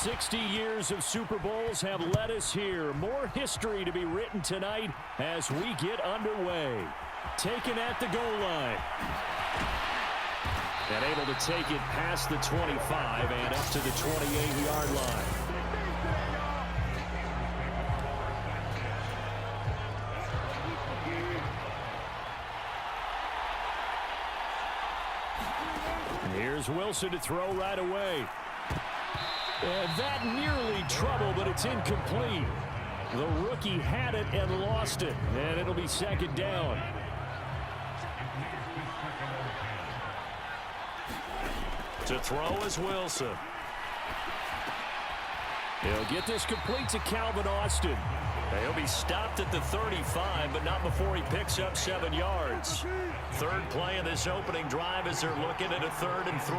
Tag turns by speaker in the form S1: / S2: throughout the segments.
S1: 60 years of Super Bowls have led us here. More history to be written tonight as we get underway. Taken at the goal line. And able to take it past the 25 and up to the 28-yard line. Here's Wilson to throw right away. And that nearly trouble, but it's incomplete. The rookie had it and lost it, and it'll be second down. To throw is Wilson. He'll get this complete to Calvin Austin. He'll be stopped at the 35, but not before he picks up 7 yards. Third play of this opening drive as they're looking at a 3rd and 3.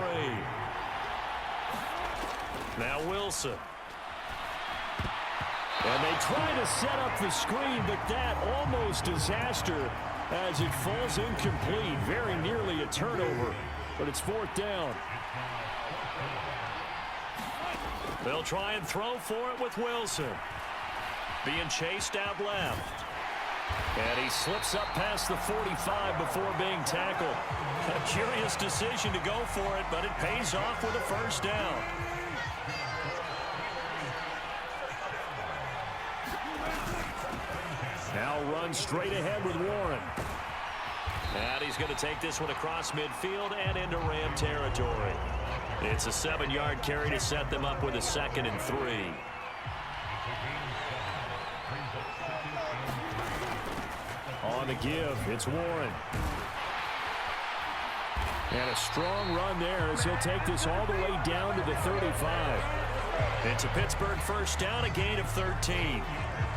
S1: Now Wilson. And they try to set up the screen, but that almost disaster as it falls incomplete. Very nearly a turnover, but it's 4th down. They'll try and throw for it with Wilson. Being chased out left. And he slips up past the 45 before being tackled. A curious decision to go for it, but it pays off with a 1st down. Now run straight ahead with Warren. And he's going to take this one across midfield and into Ram territory. It's a 7-yard carry to set them up with a 2nd and 3. On the give, it's Warren. And a strong run there as he'll take this all the way down to the 35. It's a Pittsburgh 1st down, a gain of 13.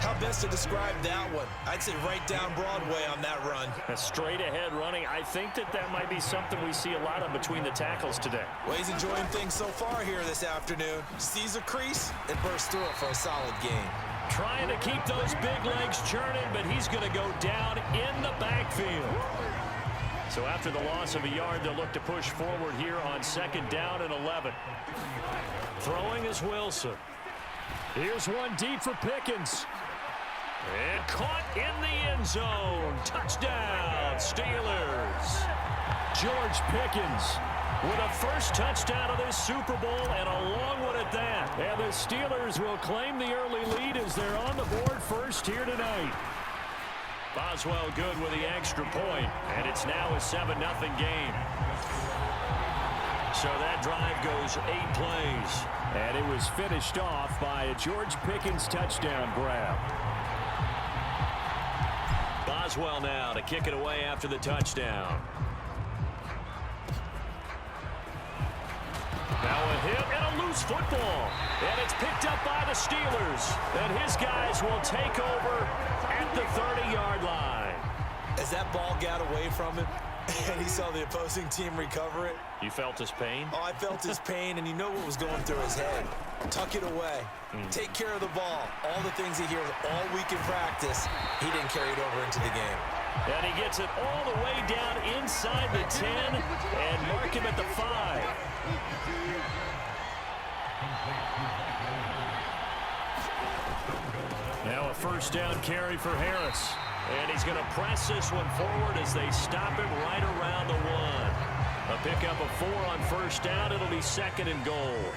S2: How best to describe that one? I'd say right down Broadway on that run.
S1: A straight ahead running. I think that might be something we see a lot of between the tackles today.
S2: Well, he's enjoying things so far here this afternoon. Sees a crease and bursts through it for a solid gain.
S1: Trying to keep those big legs churning, but he's going to go down in the backfield. So after the loss of a yard, they'll look to push forward here on 2nd down and 11. Throwing is Wilson. Here's one deep for Pickens. And caught in the end zone. Touchdown, Steelers. George Pickens with a 1st touchdown of this Super Bowl, and a long one at that. And the Steelers will claim the early lead as they're on the board first here tonight. Boswell good with the extra point, and it's now a 7-0 game. So that drive goes 8 plays. And it was finished off by a George Pickens touchdown grab. Boswell now to kick it away after the touchdown. Now a hit and a loose football. And it's picked up by the Steelers. And his guys will take over at the 30-yard line.
S2: As that ball got away from him, and he saw the opposing team recover it.
S1: You felt his pain?
S2: Oh, I felt his pain, and you know what was going through his head. Tuck it away. Take care of the ball. All the things he hears all week in practice, he didn't carry it over into the game.
S1: And he gets it all the way down inside the 10 and mark him at the 5. Now a 1st down carry for Harris. And he's going to press this one forward as they stop him right around the 1. A pickup of 4 on 1st down. It'll be 2nd and goal.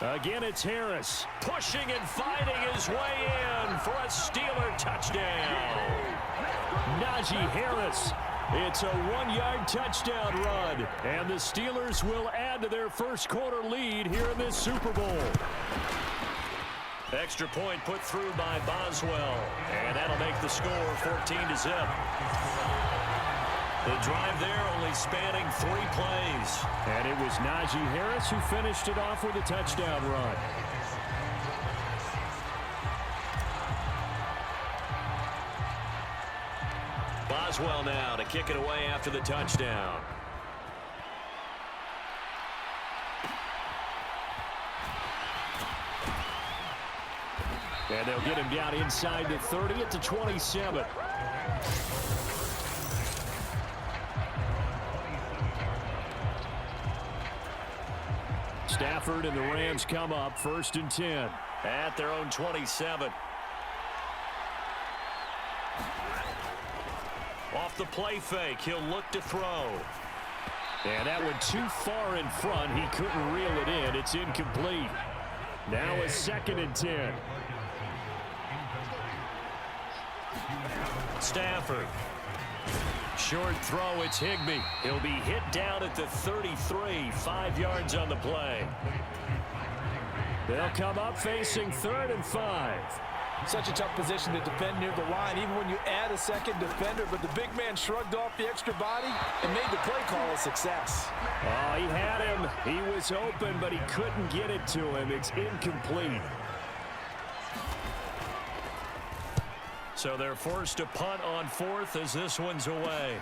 S1: Again, it's Harris pushing and fighting his way in for a Steeler touchdown. Najee Harris. It's a 1-yard touchdown run. And the Steelers will add to their 1st quarter lead here in this Super Bowl. Extra point put through by Boswell. And that'll make the score 14-0. The drive there only spanning 3 plays. And it was Najee Harris who finished it off with a touchdown run. Boswell now to kick it away after the touchdown. And they'll get him down inside the 30 at the 27. Stafford and the Rams come up 1st and 10 at their own 27. Off the play fake, he'll look to throw. And that went too far in front. He couldn't reel it in. It's incomplete. Now a 2nd and 10. Stafford. Short throw, it's Higbee. He'll be hit down at the 33, 5 yards on the play. They'll come up facing 3rd and 5.
S2: Such a tough position to defend near the line, even when you add a second defender, but the big man shrugged off the extra body and made the play call a success.
S1: Oh, he had him. He was open, but he couldn't get it to him. It's incomplete. So they're forced to punt on 4th as this one's away.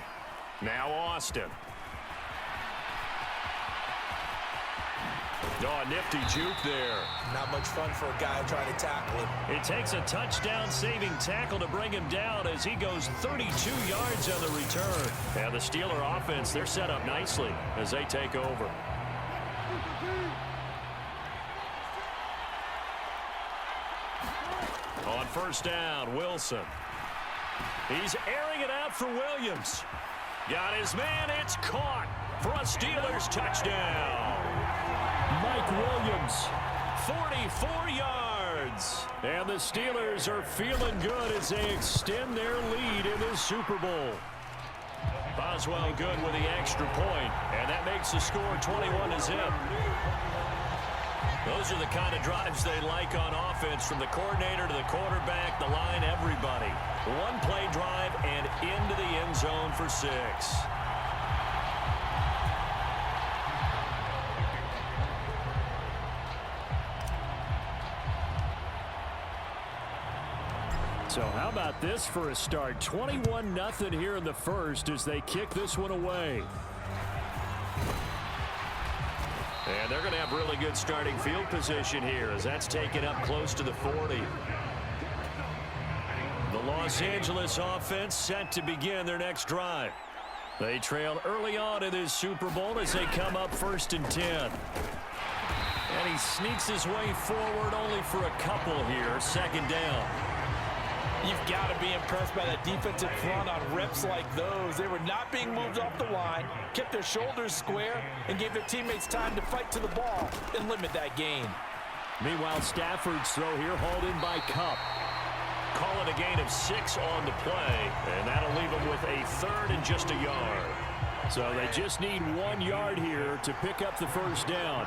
S1: Now Austin. Oh, nifty juke there.
S2: Not much fun for a guy trying to tackle him.
S1: It takes a touchdown-saving tackle to bring him down as he goes 32 yards on the return. And the Steeler offense, they're set up nicely as they take over. On 1st down, Wilson. He's airing it out for Williams. Got his man, it's caught for a Steelers touchdown. Mike Williams, 44 yards. And the Steelers are feeling good as they extend their lead in this Super Bowl. Boswell good with the extra point, and that makes the score 21-0. Those are the kind of drives they like on offense, from the coordinator to the quarterback, the line, everybody. One play drive and into the end zone for 6. So how about this for a start? 21-0 here in the first as they kick this one away. And they're going to have really good starting field position here as that's taken up close to the 40. The Los Angeles offense set to begin their next drive. They trail early on in this Super Bowl as they come up 1st and 10. And he sneaks his way forward only for a couple here. 2nd down.
S2: You've got to be impressed by that defensive front on reps like those. They were not being moved off the line, kept their shoulders square, and gave their teammates time to fight to the ball and limit that gain.
S1: Meanwhile, Stafford's throw here hauled in by Kupp. Call it a gain of 6 on the play, and that'll leave them with a 3rd and just a yard. So they just need 1 yard here to pick up the 1st down.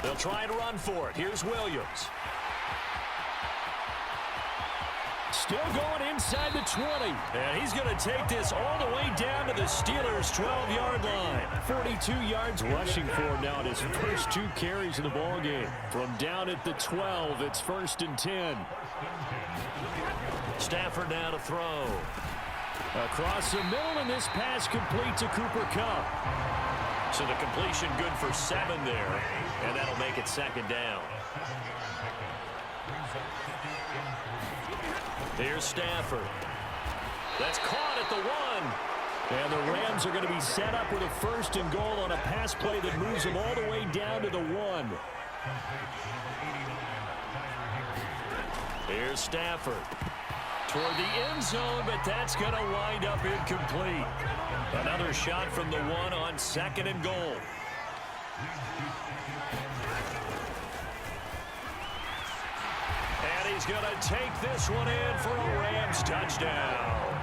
S1: They'll try and run for it. Here's Williams. Still going inside the 20. And he's going to take this all the way down to the Steelers' 12-yard line. 42 yards rushing for him now in his first 2 carries in the ballgame. From down at the 12, it's 1st and 10. Stafford now to throw. Across the middle, and this pass complete to Cooper Kupp. So the completion good for 7 there, and that'll make it 2nd down. Here's Stafford. That's caught at the 1. And the Rams are going to be set up with a 1st and goal on a pass play that moves them all the way down to the 1. Here's Stafford. Toward the end zone, but that's going to wind up incomplete. Another shot from the 1 on 2nd and goal. And he's going to take this one in for a Rams touchdown.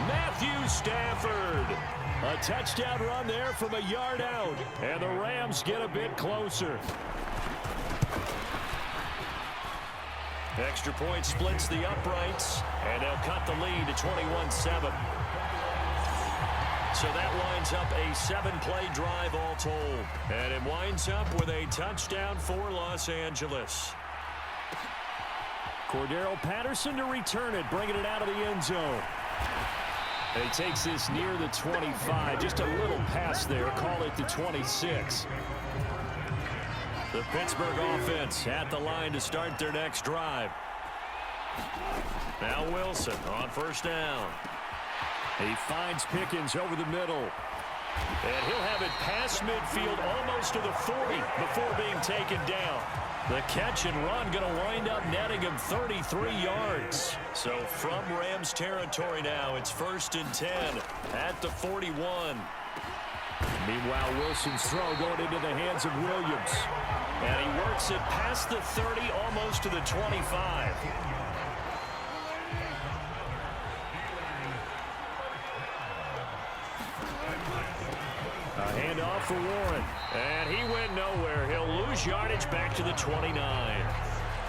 S1: Matthew Stafford. A touchdown run there from a yard out. And the Rams get a bit closer. Extra point splits the uprights, and they'll cut the lead to 21-7. So that winds up a 7-play drive all told. And it winds up with a touchdown for Los Angeles. Cordero Patterson to return it, bringing it out of the end zone. And he takes this near the 25. Just a little pass there. Call it the 26. The Pittsburgh offense at the line to start their next drive. Now Wilson on 1st down. He finds Pickens over the middle. And he'll have it past midfield almost to the 40 before being taken down. The catch and run going to wind up netting him 33 yards. So from Rams territory now, it's 1st and 10 at the 41.
S3: Meanwhile, Wilson's throw going into the hands of Williams.
S1: And he works it past the 30, almost to the 25. A handoff for Warren. And he went nowhere. He'll lose yardage back to the 29.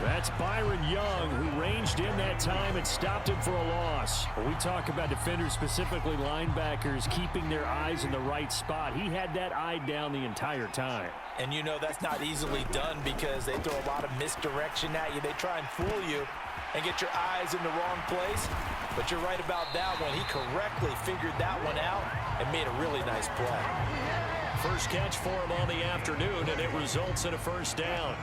S3: That's Byron Young, who ranged in that time and stopped him for a loss. When we talk about defenders, specifically linebackers, keeping their eyes in the right spot, he had that eye down the entire time.
S2: And you know that's not easily done because they throw a lot of misdirection at you. They try and fool you and get your eyes in the wrong place. But you're right about that one. He correctly figured that one out and made a really nice play.
S1: First catch for him on the afternoon, and it results in a 1st down.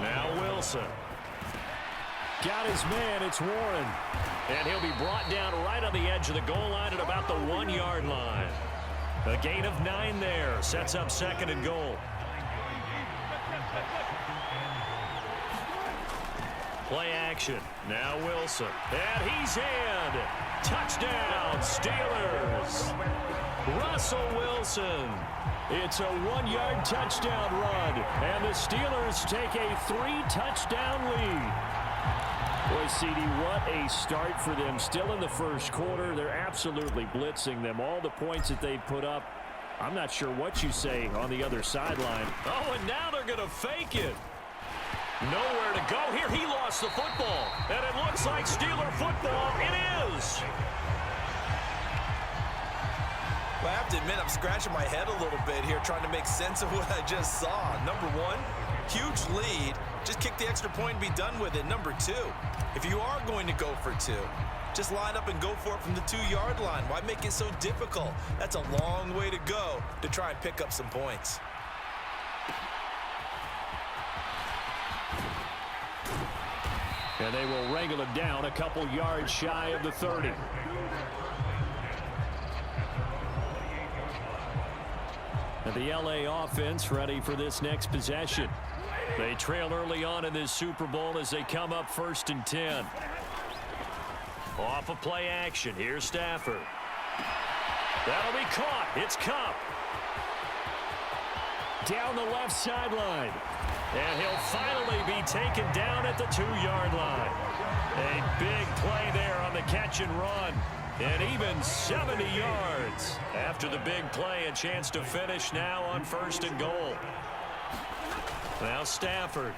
S1: Now Wilson.
S3: Got his man, it's Warren.
S1: And he'll be brought down right on the edge of the goal line at about the 1-yard line. A gain of 9 there. Sets up 2nd and goal. Play action. Now Wilson. And he's in. Touchdown, Steelers. Russell Wilson. It's a 1-yard touchdown run. And the Steelers take a 3-touchdown lead. Boy, CD, what a start for them. Still in the first quarter. They're absolutely blitzing them. All the points that they put up, I'm not sure what you say on the other sideline. Oh, and now they're going to fake it. Nowhere to go here. He lost the football. And it looks like Steeler football. It is.
S2: Well, I have to admit, I'm scratching my head a little bit here trying to make sense of what I just saw. Number one, huge lead. Just kick the extra point and be done with it. Number two, if you are going to go for 2, just line up and go for it from the 2-yard line. Why make it so difficult? That's a long way to go to try and pick up some points.
S3: And they will wrangle him down a couple yards shy of the 30. And the LA offense ready for this next possession. They trail early on in this Super Bowl as they come up 1st and 10.
S1: Off of play action. Here's Stafford. That'll be caught. It's Cup.
S3: Down the left sideline.
S1: And he'll finally be taken down at the 2-yard line. A big play there on the catch and run. And even 70 yards. After the big play, a chance to finish now on 1st and goal. Now Stafford.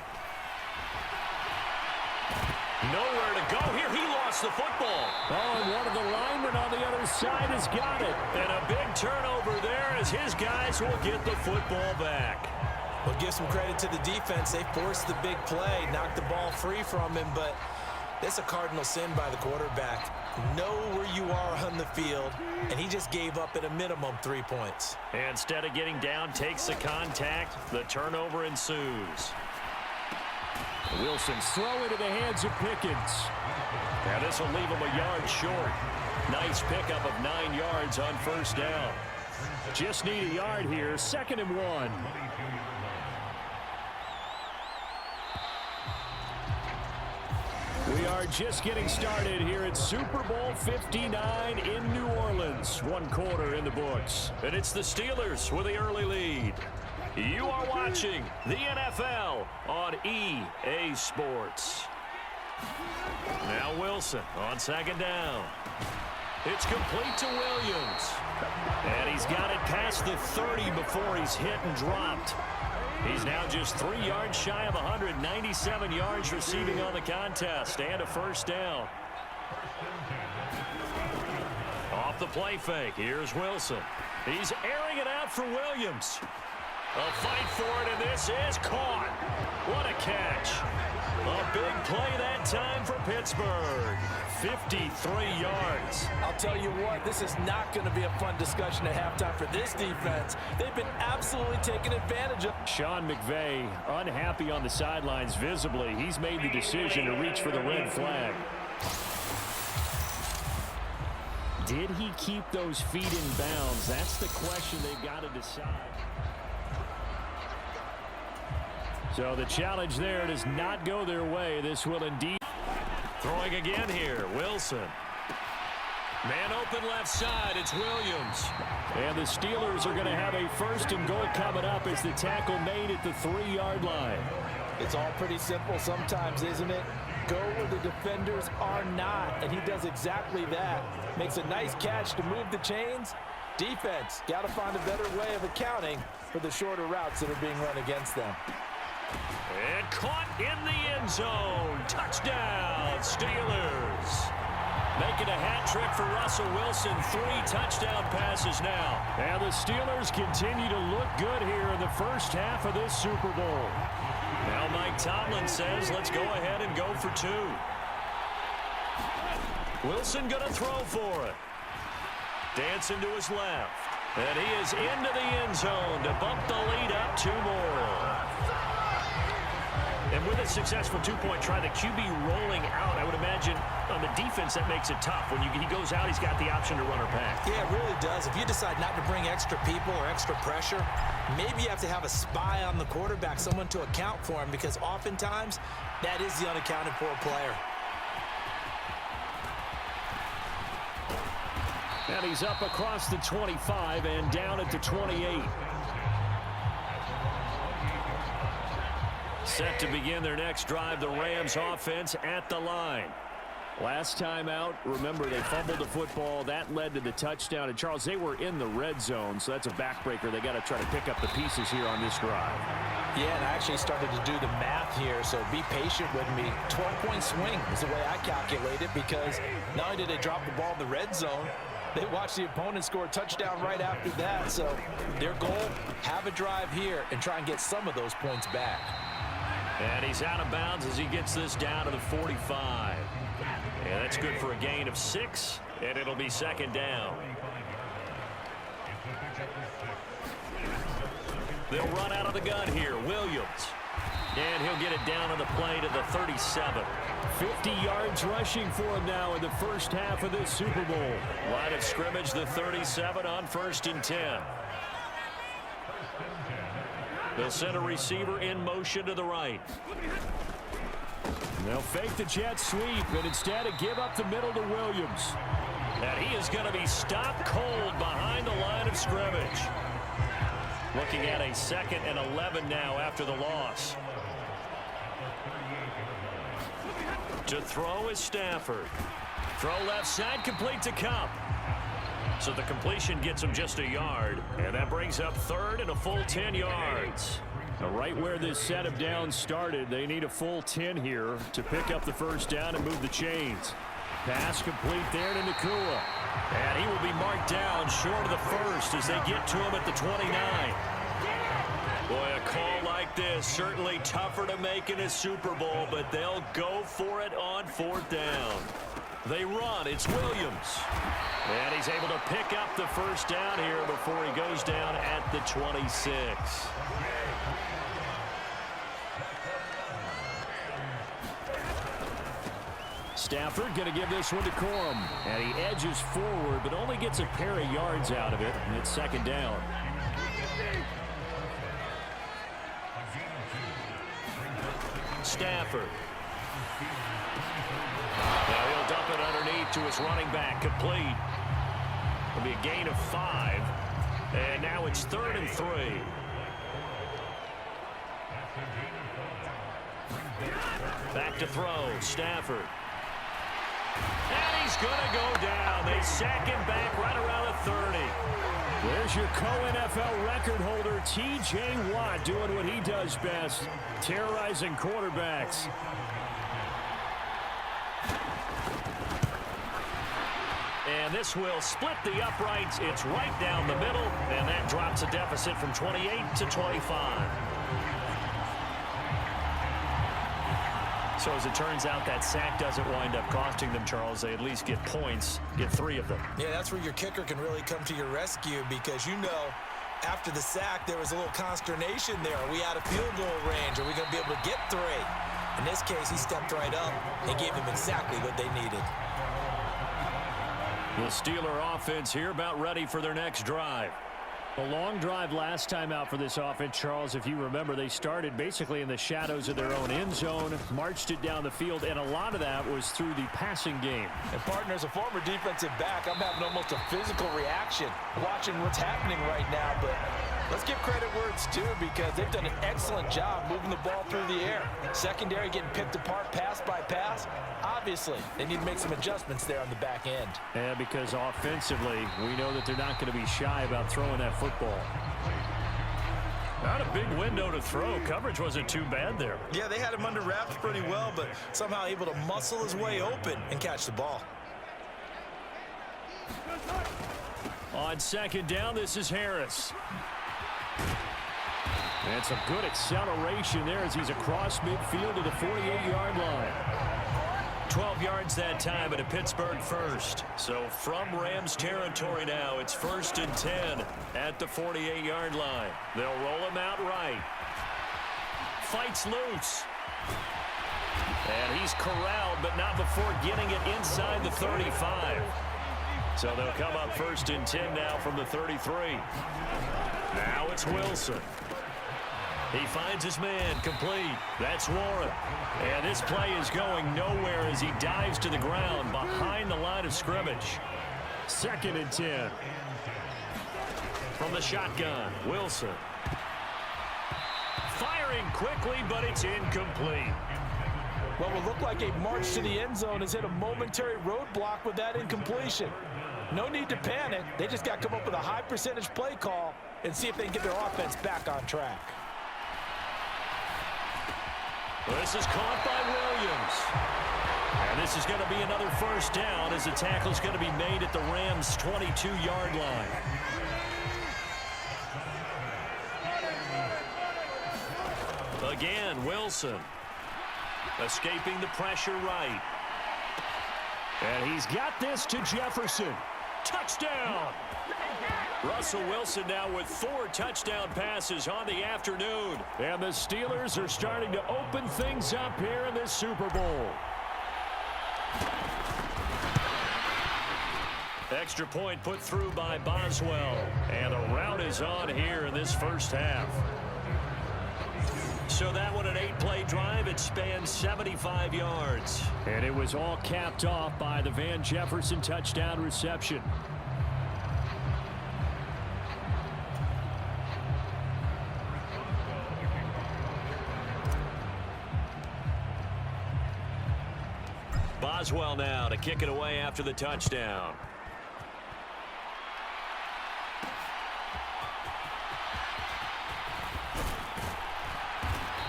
S1: Nowhere to go here. He lost the football.
S3: Oh, and one of the linemen on the other side has got it.
S1: And a big turnover there as his guys will get the football back.
S2: Well, give some credit to the defense. They forced the big play, knocked the ball free from him, but that's a cardinal sin by the quarterback. Know where you are on the field, and he just gave up at a minimum 3 points.
S1: And instead of getting down, takes the contact. The turnover ensues.
S3: Wilson's throw into the hands of Pickens.
S1: Now this will leave him a yard short. Nice pickup of 9 yards on 1st down.
S3: Just need a yard here. 2nd and 1. We are just getting started here at Super Bowl 59 in New Orleans. 1 quarter in the books.
S1: And it's the Steelers with the early lead. You are watching the NFL on EA Sports. Now Wilson on 2nd down. It's complete to Williams. And he's got it past the 30 before he's hit and dropped. He's now just 3 yards shy of 197 yards receiving on the contest and a 1st down. Off the play fake. Here's Wilson. He's airing it out for Williams. A fight for it, and this is caught. What a catch. A big play that time for Pittsburgh. 53 yards.
S2: I'll tell you what, this is not going to be a fun discussion at halftime for this defense. They've been absolutely taken advantage of.
S3: Sean McVay unhappy on the sidelines visibly. He's made the decision to reach for the red flag. Did he keep those feet in bounds? That's the question they've got to decide. So the challenge there does not go their way. This will indeed.
S1: Throwing again here, Wilson. Man open left side, it's Williams.
S3: And the Steelers are going to have a 1st and goal coming up as the tackle made at the 3-yard line.
S2: It's all pretty simple sometimes, isn't it? Go where the defenders are not, and he does exactly that. Makes a nice catch to move the chains. Defense, got to find a better way of accounting for the shorter routes that are being run against them.
S1: And caught in the end zone. Touchdown, Steelers. Making a hat trick for Russell Wilson. 3 touchdown passes now.
S3: And the Steelers continue to look good here in the first half of this Super Bowl.
S1: Now Mike Tomlin says, let's go ahead and go for 2. Wilson going to throw for it. Dancing to his left. And he is into the end zone to bump the lead up 2 more. And with a successful 2-point try, the QB rolling out, I would imagine on the defense that makes it tough. When he goes out, he's got the option to run or pass.
S2: Yeah, it really does. If you decide not to bring extra people or extra pressure, maybe you have to have a spy on the quarterback, someone to account for him, because oftentimes that is the unaccounted for player.
S3: And he's up across the 25 and down at the 28.
S1: Set to begin their next drive, the Rams offense at the line.
S3: Last time out, remember, they fumbled the football. That led to the touchdown. And, Charles, they were in the red zone, so that's a backbreaker. They got to try to pick up the pieces here on this drive.
S2: Yeah, and I actually started to do the math here, so be patient with me. 12-point swing is the way I calculate it, because not only did they drop the ball in the red zone, they watched the opponent score a touchdown right after that. So their goal, have a drive here and try and get some of those points back.
S1: And he's out of bounds as he gets this down to the 45. And that's good for a gain of 6, and it'll be 2nd down. They'll run out of the gun here. Williams. And he'll get it down on the play to the 37.
S3: 50 yards rushing for him now in the first half of this Super Bowl.
S1: Line of scrimmage, the 37 on 1st and 10. They'll send a receiver in motion to the right.
S3: They'll fake the jet sweep and instead give up the middle to Williams.
S1: And he is going to be stopped cold behind the line of scrimmage. Looking at a 2nd and 11 now after the loss. To throw is Stafford. Throw left side, complete to Cup. So the completion gets him just a yard, and that brings up 3rd and a full 10 yards.
S3: Now, right where this set of downs started, they need a full 10 here to pick up the 1st down and move the chains. Pass complete there to Nakua.
S1: And he will be marked down short of the 1st as they get to him at the 29. Boy, a call like this, certainly tougher to make in a Super Bowl, but they'll go for it on 4th down. They run. It's Williams. And he's able to pick up the 1st down here before he goes down at the 26.
S3: Stafford going to give this one to Corum. And he edges forward, but only gets a pair of yards out of it. And it's 2nd down.
S1: Stafford. Now he'll dump it underneath to his running back. Complete. It'll be a gain of 5. And now it's 3rd and 3. Back to throw. Stafford. And he's going to go down. They sack him back right around the 30.
S3: There's your co-NFL record holder, T.J. Watt, doing what he does best, terrorizing quarterbacks.
S1: And this will split the uprights. It's right down the middle, and that drops a deficit from 28 to 25. So as it turns out, that sack doesn't wind up costing them, Charles. They at least get points, get 3 of them.
S2: Yeah, that's where your kicker can really come to your rescue, because you know after the sack there was a little consternation there. Are we out of field goal range? Are we going to be able to get 3? In this case, he stepped right up and gave them exactly what they needed.
S1: The Steeler offense here about ready for their next drive.
S3: A long drive last time out for this offense, Charles. If you remember, they started basically in the shadows of their own end zone, marched it down the field, and a lot of that was through the passing game.
S2: And, partner, as a former defensive back, I'm having almost a physical reaction watching what's happening right now. But let's give credit where it's due, because they've done an excellent job moving the ball through the air. Secondary getting picked apart pass by pass. Obviously, they need to make some adjustments there on the back end.
S3: Yeah, because offensively, we know that they're not going to be shy about throwing that football.
S1: Not a big window to throw. Coverage wasn't too bad there.
S2: Yeah, they had him under wraps pretty well, but somehow able to muscle his way open and catch the ball.
S1: On second down, this is Harris.
S3: And some good acceleration there as he's across midfield to the 48-yard line.
S1: 12 yards that time at a Pittsburgh first. So from Rams territory now, it's 1st and 10 at the 48-yard line. They'll roll him out right. Fights loose. And he's corralled, but not before getting it inside the 35. So they'll come up 1st and 10 now from the 33. Now it's Wilson. He finds his man, complete. That's Warren. And this play is going nowhere as he dives to the ground behind the line of scrimmage.
S3: 2nd and 10.
S1: From the shotgun, Wilson. Firing quickly, but it's incomplete.
S2: What will look like a march to the end zone has hit a momentary roadblock with that incompletion. No need to panic. They just got to come up with a high percentage play call and see if they can get their offense back on track.
S1: This is caught by Williams. And this is going to be another 1st down as the tackle is going to be made at the Rams' 22-yard line. Again, Wilson. Escaping the pressure right.
S3: And he's got this to Jefferson.
S1: Touchdown! Russell Wilson now with 4 touchdown passes on the afternoon.
S3: And the Steelers are starting to open things up here in this Super Bowl.
S1: Extra point put through by Boswell. And the route is on here in this first half. So that one, an 8-play drive. It spans 75 yards.
S3: And it was all capped off by the Van Jefferson touchdown reception.
S1: Boswell now to kick it away after the touchdown.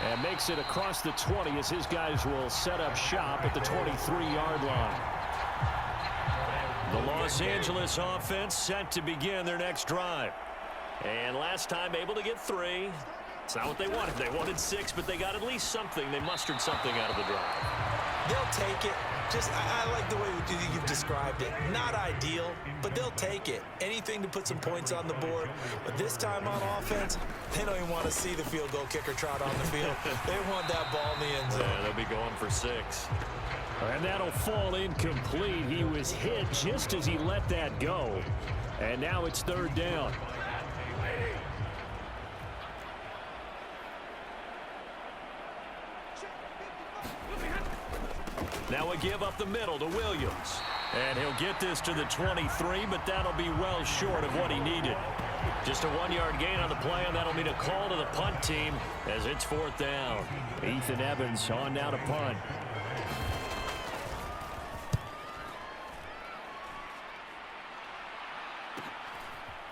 S3: And makes it across the 20 as his guys will set up shop at the 23-yard line.
S1: The Los Angeles offense set to begin their next drive. And last time able to get 3. It's not what they wanted. They wanted 6, but they got at least something. They mustered something out of the drive.
S2: They'll take it. I like the way you've described it. Not ideal, but they'll take it. Anything to put some points on the board. But this time on offense, they don't even want to see the field goal kicker trot on the field. They want that ball in the end zone.
S1: Yeah, they'll be going for 6.
S3: And that'll fall incomplete. He was hit just as he let that go. And now it's 3rd down.
S1: Now a give up the middle to Williams. And he'll get this to the 23, but that'll be well short of what he needed. Just a 1-yard gain on the play, and that'll mean a call to the punt team as it's 4th down.
S3: Ethan Evans on now to punt.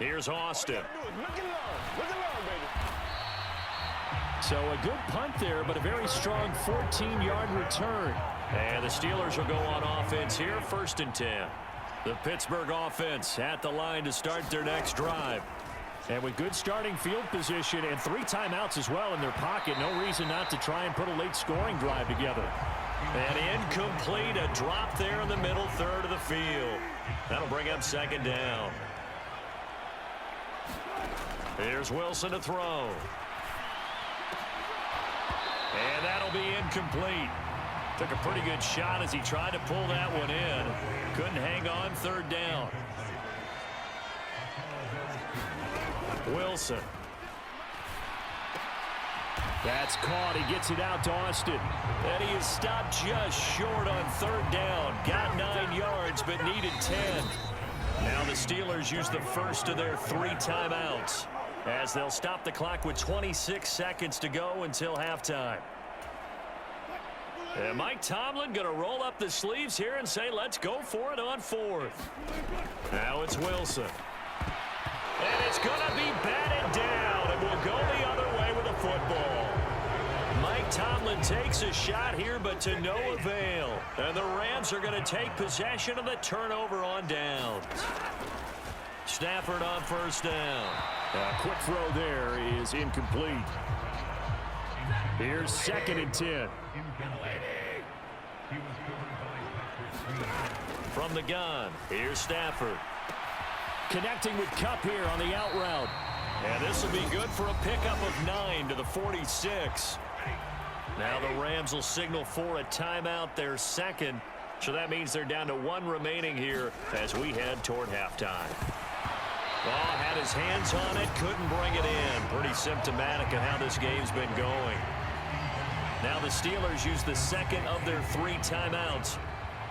S1: Here's Austin.
S3: So a good punt there, but a very strong 14-yard return.
S1: And the Steelers will go on offense here, 1st and 10. The Pittsburgh offense at the line to start their next drive.
S3: And with good starting field position and 3 timeouts as well in their pocket, no reason not to try and put a late scoring drive together.
S1: And incomplete, a drop there in the middle third of the field. That'll bring up 2nd down. Here's Wilson to throw. And that'll be incomplete. Took a pretty good shot as he tried to pull that one in. Couldn't hang on third down. Wilson.
S3: That's caught. He gets it out to Austin.
S1: And he is stopped just short on third down. Got 9 yards, but needed 10. Now the Steelers use the first of their 3 timeouts, as they'll stop the clock with 26 seconds to go until halftime. And Mike Tomlin going to roll up the sleeves here and say, let's go for it on 4th. Now it's Wilson. And it's going to be batted down, and we'll go the other way with the football. Mike Tomlin takes a shot here, but to no avail. And the Rams are going to take possession of the turnover on downs. Stafford on first down.
S3: A quick throw there is incomplete. Here's 2nd and 10.
S1: From the gun, here's Stafford.
S3: Connecting with Kupp here on the out route.
S1: And this will be good for a pickup of 9 to the 46. Now the Rams will signal for a timeout, their 2nd. So that means they're down to 1 remaining here as we head toward halftime. Oh, had his hands on it, couldn't bring it in. Pretty symptomatic of how this game's been going. Now the Steelers use the 2nd of their 3 timeouts,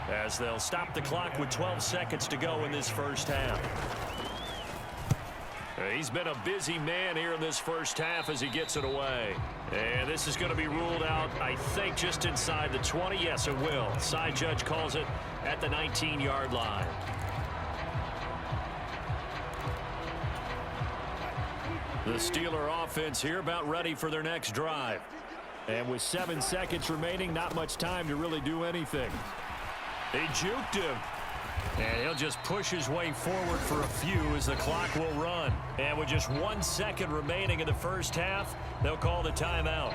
S1: as they'll stop the clock with 12 seconds to go in this first half. He's been a busy man here in this first half as he gets it away. And this is going to be ruled out, I think, just inside the 20. Yes, it will. Side judge calls it at the 19-yard line. The Steeler offense here about ready for their next drive.
S3: And with 7 seconds remaining, not much time to really do anything.
S1: They juked him. And he'll just push his way forward for a few as the clock will run. And with just 1 second remaining in the first half, they'll call the timeout.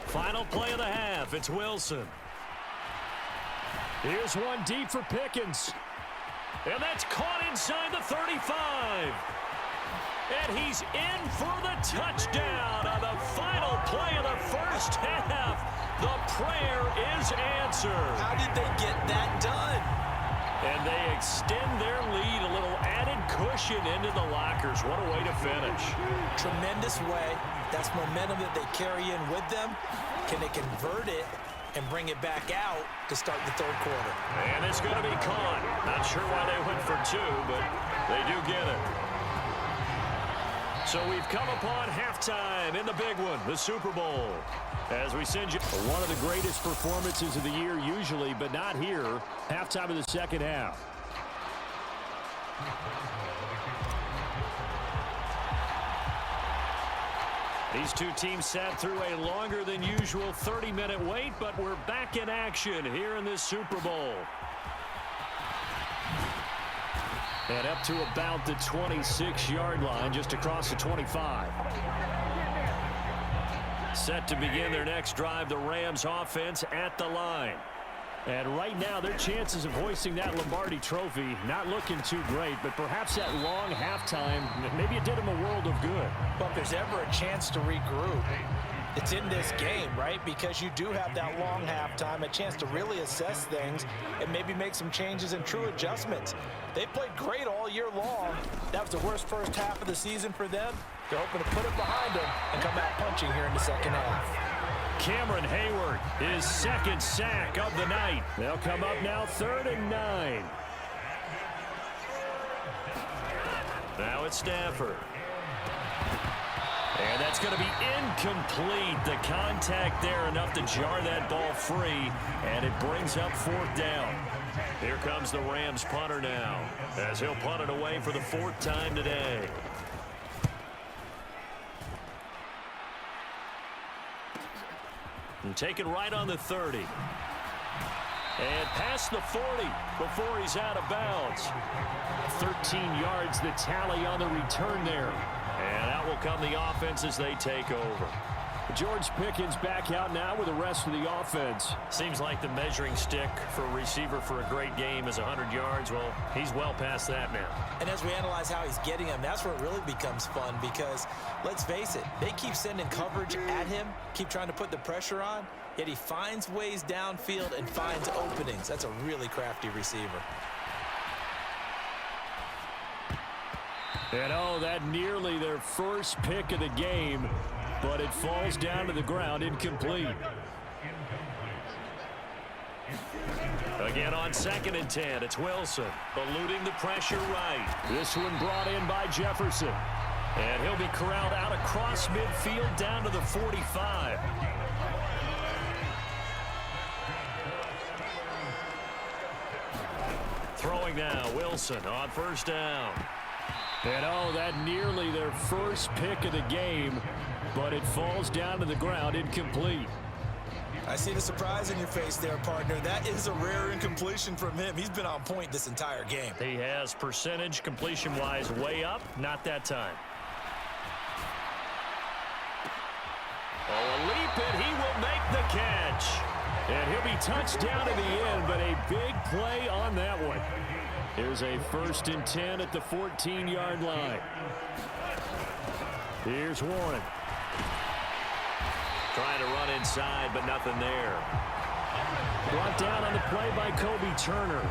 S1: Final play of the half. It's Wilson.
S3: Here's one deep for Pickens.
S1: And that's caught inside the 35. And he's in for the touchdown on the final play of the first half. The prayer is answered.
S2: How did they get that done?
S1: And they extend their lead, a little added cushion into the lockers. What a way to finish.
S2: Tremendous way. That's momentum that they carry in with them. Can they convert it and bring it back out to start the third quarter?
S1: And it's going to be caught. Not sure why they went for 2, but they do get it. So we've come upon halftime in the big one, the Super Bowl. As we send you
S3: one of the greatest performances of the year usually, but not here. Halftime of the second half.
S1: These two teams sat through a longer than usual 30-minute wait, but we're back in action here in this Super Bowl. And up to about the 26-yard line, just across the 25. Set to begin their next drive, the Rams offense at the line.
S3: And right now, their chances of hoisting that Lombardi trophy not looking too great, but perhaps that long halftime, maybe it did them a world of good.
S2: But if there's ever a chance to regroup, it's in this game, right? Because you do have that long halftime, a chance to really assess things and maybe make some changes and true adjustments. They played great all year long. That was the worst first half of the season for them. They're hoping to put it behind them and come out punching here in the second half.
S1: Cameron Hayward, his 2nd sack of the night.
S3: They'll come up now 3rd and 9.
S1: Now it's Stafford. And that's going to be incomplete. The contact there enough to jar that ball free, and it brings up 4th down. Here comes the Rams punter now, as he'll punt it away for the 4th time today. And take it right on the 30. And past the 40 before he's out of bounds.
S3: 13 yards, the tally on the return there.
S1: And out will come the offense as they take over.
S3: George Pickens back out now with the rest of the offense.
S1: Seems like the measuring stick for a receiver for a great game is 100 yards. Well, he's well past that now.
S2: And as we analyze how he's getting them, that's where it really becomes fun because, let's face it, they keep sending coverage at him, keep trying to put the pressure on, yet he finds ways downfield and finds openings. That's a really crafty receiver.
S3: And oh, that nearly their first pick of the game, but it falls down to the ground, incomplete.
S1: Again on 2nd and 10, it's Wilson eluding the pressure right.
S3: This one brought in by Jefferson.
S1: And he'll be corralled out across midfield down to the 45. Throwing now, Wilson on 1st down.
S3: And oh, that nearly their first pick of the game, but it falls down to the ground, incomplete.
S2: I see the surprise in your face there, partner. That is a rare incompletion from him. He's been on point this entire game.
S1: He has percentage completion-wise way up, not that time. Oh, a leap, and he will make the catch.
S3: And he'll be touched down to the end, but a big play on that one. Here's a 1st and 10 at the 14-yard line. Here's Warren.
S1: Trying to run inside, but nothing there.
S3: Brought down on the play by Kobe Turner.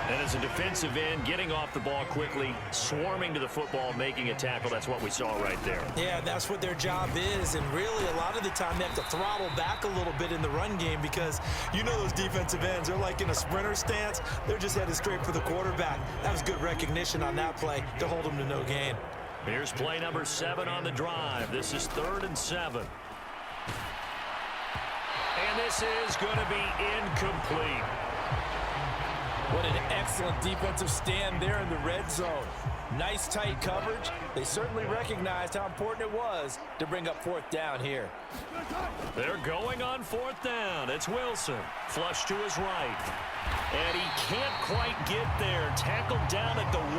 S1: And as a defensive end, getting off the ball quickly, swarming to the football, making a tackle, that's what we saw right there.
S2: Yeah, that's what their job is, and really a lot of the time they have to throttle back a little bit in the run game because you know those defensive ends, they're like in a sprinter stance. They're just headed straight for the quarterback. That was good recognition on that play to hold them to no gain.
S1: Here's play number 7 on the drive. This is 3rd and 7. And this is going to be incomplete.
S2: What an excellent defensive stand there in the red zone. Nice tight coverage. They certainly recognized how important it was to bring up 4th down here.
S1: They're going on 4th down. It's Wilson. Flush to his right. And he can't quite get there. Tackled down at the 1.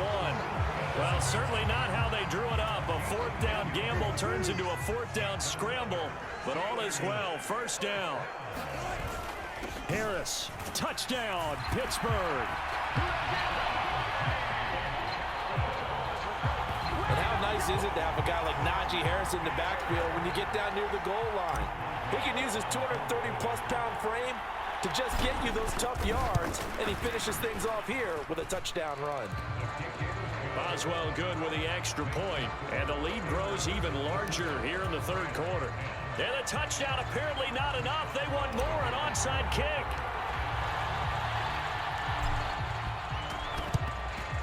S1: Well, certainly not how they drew it up. A 4th down gamble turns into a 4th down scramble. But all is well. 1st down.
S3: Harris, touchdown, Pittsburgh.
S2: And how nice is it to have a guy like Najee Harris in the backfield when you get down near the goal line? He can use his 230-plus pound frame to just get you those tough yards, and he finishes things off here with a touchdown run.
S1: Boswell good with the extra point, and the lead grows even larger here in the 3rd quarter. And a touchdown apparently not enough. They want more, an onside kick.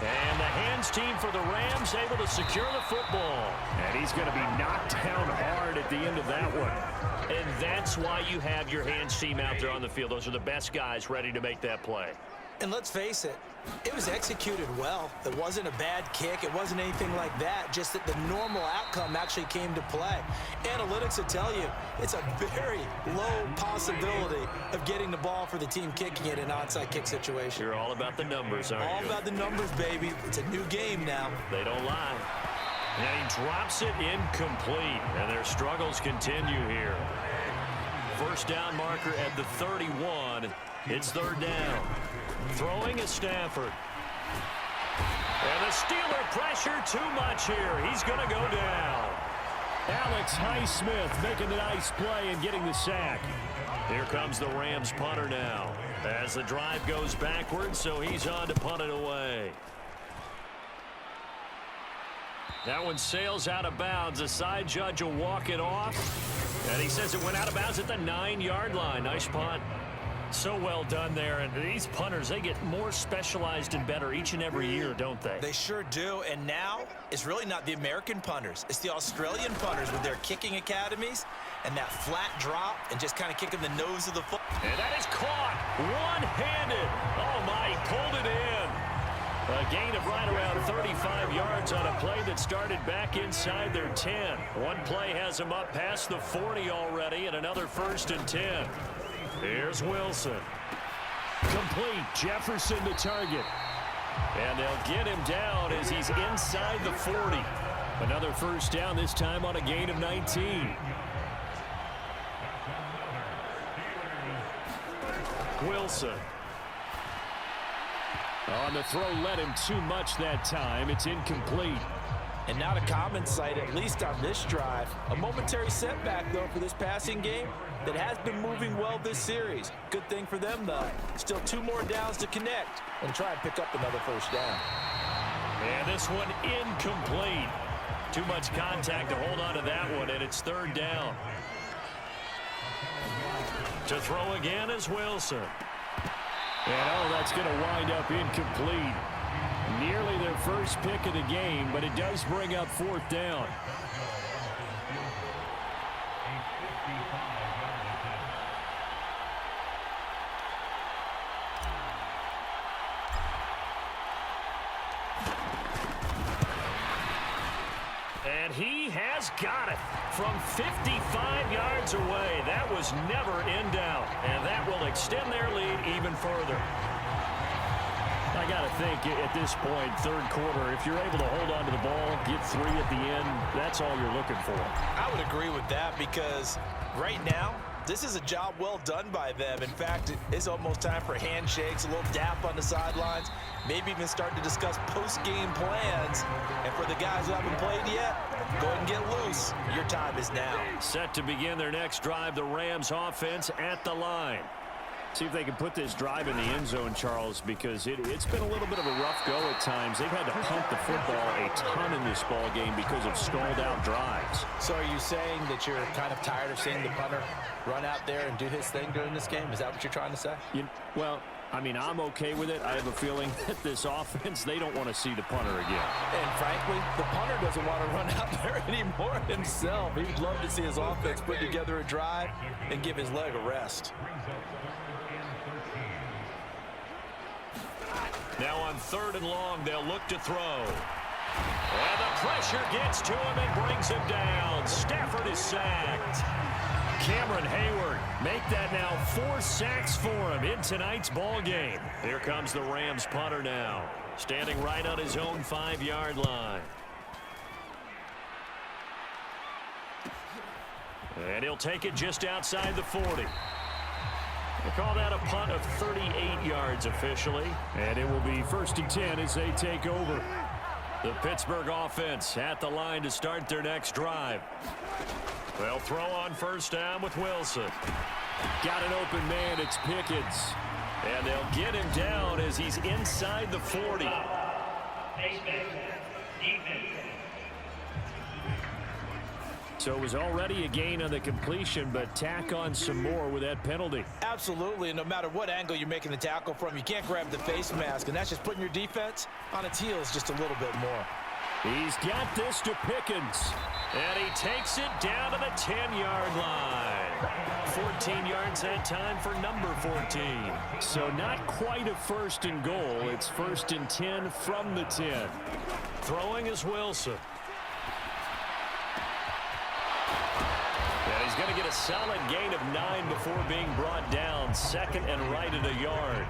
S1: And the hands team for the Rams able to secure the football.
S3: And he's going to be knocked down hard at the end of that one.
S1: And that's why you have your hands team out there on the field. Those are the best guys ready to make that play.
S2: And let's face it, it was executed well. It wasn't a bad kick. It wasn't anything like that. Just that the normal outcome actually came to play. Analytics will tell you it's a very low possibility of getting the ball for the team kicking it in an onside kick situation.
S1: You're all about the numbers, aren't you?
S2: All about the numbers, baby. It's a new game now.
S1: They don't lie. And he drops it incomplete. And their struggles continue here. 1st down marker at the 31. It's 3rd down. Throwing is Stafford. And the Steeler pressure too much here. He's going to go down.
S3: Alex Highsmith making the nice play and getting the sack.
S1: Here comes the Rams punter now. As the drive goes backwards, so he's on to punt it away. That one sails out of bounds. The side judge will walk it off. And he says it went out of bounds at the 9-yard line. Nice punt. So well done there, and these punters, they get more specialized and better each and every year, don't they?
S2: They sure do, and now it's really not the American punters. It's the Australian punters with their kicking academies and that flat drop and just kind of kicking the nose of the foot.
S1: And that is caught one-handed. Oh, my, he pulled it in. A gain of right around 35 yards on a play that started back inside their 10. One play has them up past the 40 already, and another 1st and 10. Here's Wilson.
S3: Complete. Jefferson the target.
S1: And they'll get him down as he's inside the 40.
S3: Another first down, this time on a gain of 19. Wilson. On the throw, led him too much that time. It's incomplete.
S2: And not a common sight, at least on this drive. A momentary setback, though, for this passing game that has been moving well this series. Good thing for them, though. Still 2 more downs to connect and try and pick up another first down.
S1: And this one incomplete. Too much contact to hold on to that one, and it's 3rd down. To throw again is Wilson.
S3: And that's going to wind up incomplete. Nearly their first pick of the game, but it does bring up 4th down.
S1: And he has got it from 55 yards away. That was never in doubt, and that will extend their lead even further.
S3: I got to think at this point, 3rd quarter, if you're able to hold on to the ball, get 3 at the end, that's all you're looking for.
S2: I would agree with that because right now, this is a job well done by them. In fact, it's almost time for handshakes, a little dap on the sidelines, maybe even start to discuss post-game plans. And for the guys who haven't played yet, go ahead and get loose. Your time is now.
S1: Set to begin their next drive, the Rams offense at the line.
S3: See if they can put this drive in the end zone, Charles, because it's been a little bit of a rough go at times. They've had to punt the football a ton in this ball game because of stalled-out drives.
S2: So are you saying that you're kind of tired of seeing the punter run out there and do his thing during this game? Is that what you're trying to say?
S3: Well, I mean, I'm okay with it. I have a feeling that this offense, they don't want to see the punter again.
S2: And frankly, the punter doesn't want to run out there anymore himself. He'd love to see his offense put together a drive and give his leg a rest.
S1: Now on 3rd and long, they'll look to throw. And the pressure gets to him and brings him down. Stafford is sacked. Cameron Hayward make that now 4 sacks for him in tonight's ball game. Here comes the Rams punter now, standing right on his own 5-yard line. And he'll take it just outside the 40. They call that a punt of 38 yards officially.
S3: And it will be 1st and 10 as they take over.
S1: The Pittsburgh offense at the line to start their next drive. They'll throw on 1st down with Wilson.
S3: Got an open man. It's Pickens.
S1: And they'll get him down as he's inside the 40.
S3: So it was already a gain on the completion, but tack on some more with that penalty.
S2: Absolutely, and no matter what angle you're making the tackle from, you can't grab the face mask, and that's just putting your defense on its heels just a little bit more.
S3: He's got this to Pickens.
S1: And he takes it down to the 10-yard line. 14 yards that time for number 14.
S3: So not quite a 1st and goal. It's 1st and 10 from the 10.
S1: Throwing is Wilson. And he's going to get a solid gain of 9 before being brought down. 2nd and right at a yard.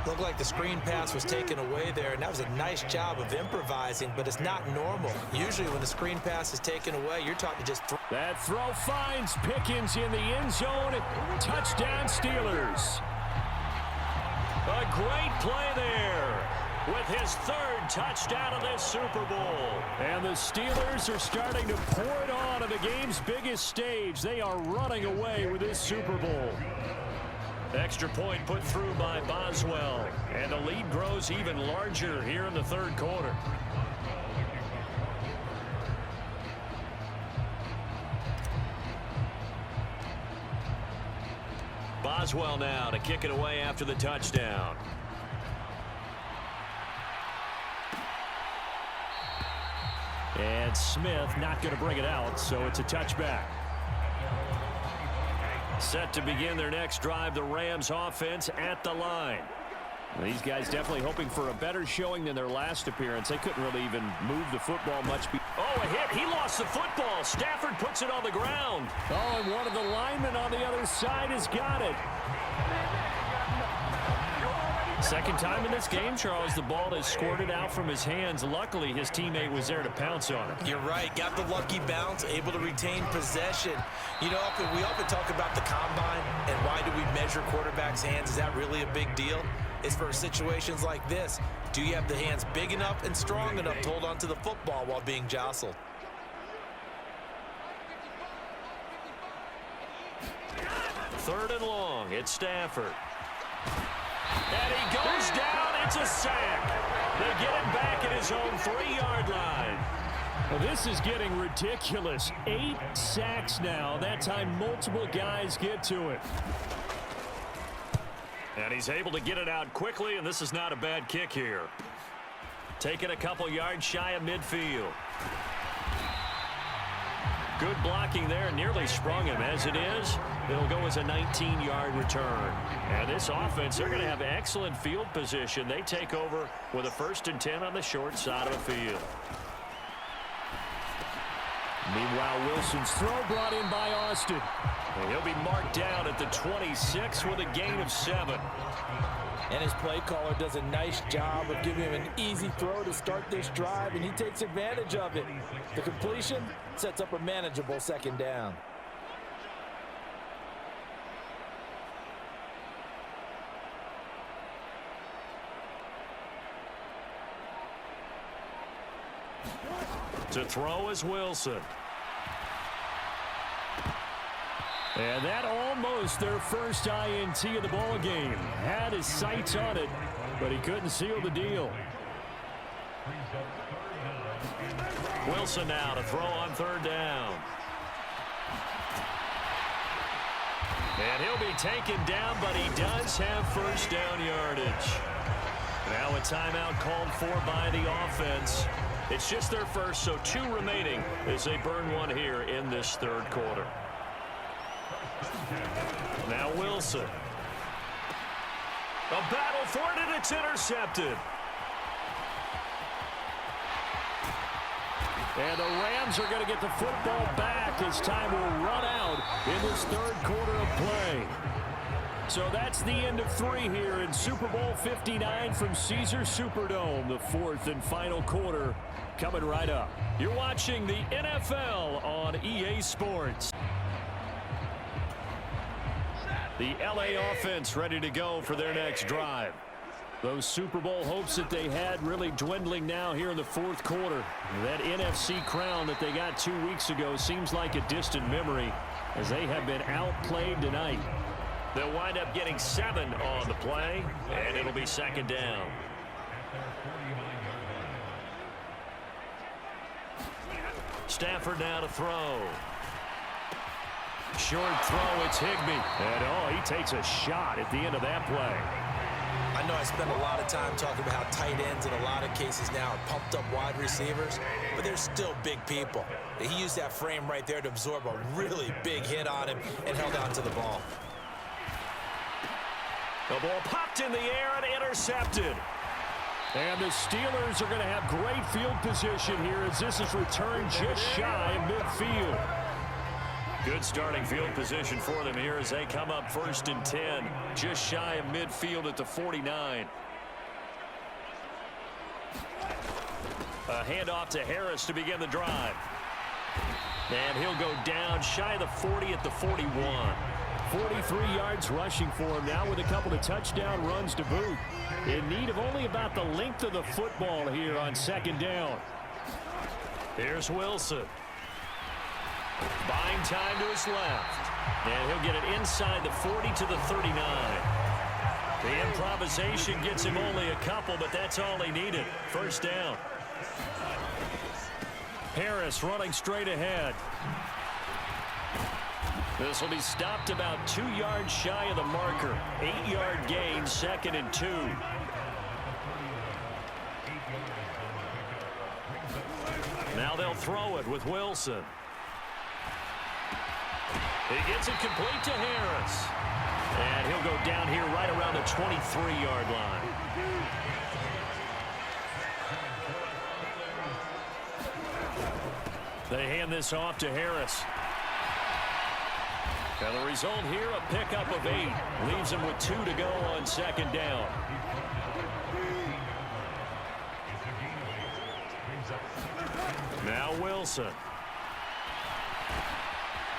S2: Looked like the screen pass was taken away there, and that was a nice job of improvising, but it's not normal. Usually when the screen pass is taken away, you're taught to just throw.
S3: That throw finds Pickens in the end zone. Touchdown, Steelers.
S1: A great play there with his 3rd touchdown of this Super Bowl.
S3: And the Steelers are starting to pour it on the game's biggest stage. They are running away with this Super Bowl.
S1: Extra point put through by Boswell. And the lead grows even larger here in the 3rd quarter. Boswell now to kick it away after the touchdown.
S3: And Smith not going to bring it out, so it's a touchback.
S1: Set to begin their next drive, the Rams offense at the line.
S3: These guys definitely hoping for a better showing than their last appearance. They couldn't really even move the football much.
S1: Oh, a hit. He lost the football. Stafford puts it on the ground.
S3: Oh, and one of the linemen on the other side has got it.
S1: Second time in this game, Charles, the ball has squirted out from his hands. Luckily, his teammate was there to pounce on it.
S2: You're right. Got the lucky bounce, able to retain possession. You know, we often talk about the combine and why do we measure quarterbacks' hands. Is that really a big deal? It's for situations like this. Do you have the hands big enough and strong enough to hold on to the football while being jostled?
S1: Third and long. It's Stafford. And he goes down. It's a sack. They get him back at his own 3-yard line.
S3: Well, this is getting ridiculous. 8 sacks now. That time, multiple guys get to it.
S1: And he's able to get it out quickly, and this is not a bad kick here. Taking a couple yards shy of midfield. Good blocking there, nearly sprung him. As it is, it'll go as a 19-yard return. And this offense, they're going to have excellent field position. They take over with a 1st and 10 on the short side of the field.
S3: Meanwhile, Wilson's throw brought in by Austin.
S1: And he'll be marked down at the 26 with a gain of 7.
S2: And his play caller does a nice job of giving him an easy throw to start this drive, and he takes advantage of it. The completion sets up a manageable 2nd down.
S1: To throw is Wilson.
S3: And that almost their first INT of the ball game. Had his sights on it, but he couldn't seal the deal.
S1: Wilson now to throw on 3rd down. And he'll be taken down, but he does have 1st down yardage. Now a timeout called for by the offense. It's just their first, so 2 remaining as they burn 1 here in this 3rd quarter. Now Wilson. A battle for it, and it's intercepted.
S3: And the Rams are going to get the football back as time will run out in this 3rd quarter of play. So that's the end of 3 here in Super Bowl 59 from Caesars Superdome. The 4th and final quarter coming right up. You're watching the NFL on EA Sports. The LA offense ready to go for their next drive. Those Super Bowl hopes that they had really dwindling now here in the 4th quarter. That NFC crown that they got 2 weeks ago seems like a distant memory as they have been outplayed tonight.
S1: They'll wind up getting 7 on the play, and it'll be 2nd down. Stafford now to throw. Short throw, it's Higbee.
S3: And he takes a shot at the end of that play.
S2: I know I spend a lot of time talking about how tight ends in a lot of cases now are pumped up wide receivers, but they're still big people. He used that frame right there to absorb a really big hit on him and held on to the ball.
S1: The ball popped in the air and intercepted.
S3: And the Steelers are going to have great field position here as this is returned just shy of midfield.
S1: Good starting field position for them here as they come up 1st and 10, just shy of midfield at the 49. A handoff to Harris to begin the drive. And he'll go down shy of the 40 at the 41.
S3: 43 yards rushing for him now with a couple of touchdown runs to boot. In need of only about the length of the football here on 2nd down.
S1: Here's Wilson. Buying time to his left. And he'll get it inside the 40 to the 39. The improvisation gets him only a couple, but that's all he needed. 1st down. Harris running straight ahead. This will be stopped about 2 yards shy of the marker. 8-yard gain, 2nd and 2. Now they'll throw it with Wilson. He gets it complete to Harris. And he'll go down here right around the 23-yard line. They hand this off to Harris. And the result here, a pickup of 8. Leaves him with 2 to go on second down. Now Wilson.